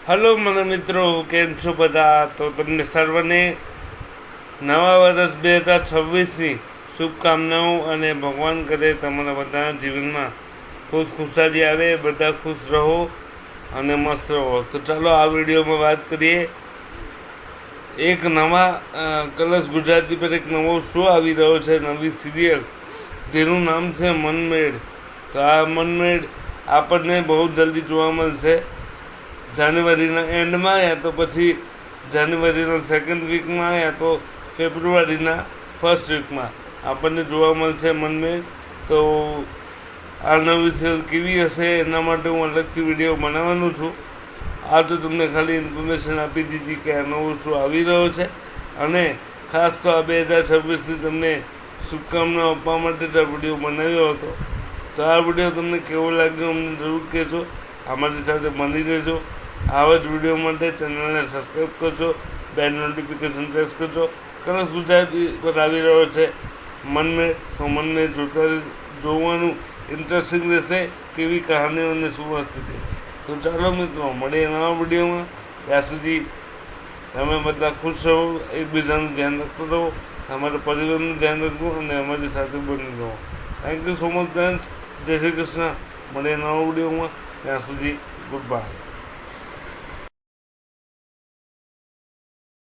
Hello મને મિત્રો, કેમ છો બધા? તો તમને સર્વને નવા વર્ષ 2026ની શુભકામનાઓ અને ભગવાન કરે તમારા બધાના જીવનમાં ખુશખુશાલી આવે, બધા ખુશ રહો અને મસ્ત રહો. તો ચાલો આ વિડીયોમાં વાત કરીએ. એક નવા કલર્સ ગુજરાતી પર એક નવો શો આવી રહ્યો છે, નવી સિરિયલ, જેનું નામ છે મનમેડ. તો આ મનમેડ આપણને બહુ જલ્દી જોવા મળશે, જાન્યુઆરીના એન્ડમાં, યા તો પછી જાન્યુઆરીના સેકન્ડ વીકમાં, યા તો ફેબ્રુઆરીના ફર્સ્ટ વીકમાં આપણને જોવા મળશે મનમેડ. તો આ નવી સિરિયલ કેવી હશે એના માટે હું અલગથી વિડીયો બનાવવાનો છું. આ તો તમને ખાલી ઇન્ફોર્મેશન આપી દીધી કે આ નવો શો આવી રહ્યો છે, અને ખાસ તો આ 2026ની તમને શુભકામનાઓ આપવા માટે જ આ વિડીયો બનાવ્યો હતો. તો આ વિડીયો તમને કેવો લાગ્યો અમને જરૂર કહેજો. અમારી સાથે બની રહેજો. આવા જ વિડીયો માટે ચેનલને સબસ્ક્રાઈબ કરજો, બેલ નોટિફિકેશન પ્રેસ કરજો. કલર્સ ગુજરાતી પર આવી રહ્યો છે મનમેડ. તો મનમેડ જોવાનું ઇન્ટરેસ્ટિંગ રહેશે, કેવી કહાનીઓ અને શું હશે. તો ચાલો મિત્રો, મળીએ નવા વિડીયોમાં. ત્યાં સુધી તમે બધા ખુશ રહો, એકબીજાનું ધ્યાન રાખતો રહો, તમારા પરિવારનું ધ્યાન રાખજો અને અમારી સાથે બની રહો. Thank you so much friends. જય શ્રી કૃષ્ણ. મળીએ નવા વિડીયોમાં. ત્યાં સુધી ગુડ બાય.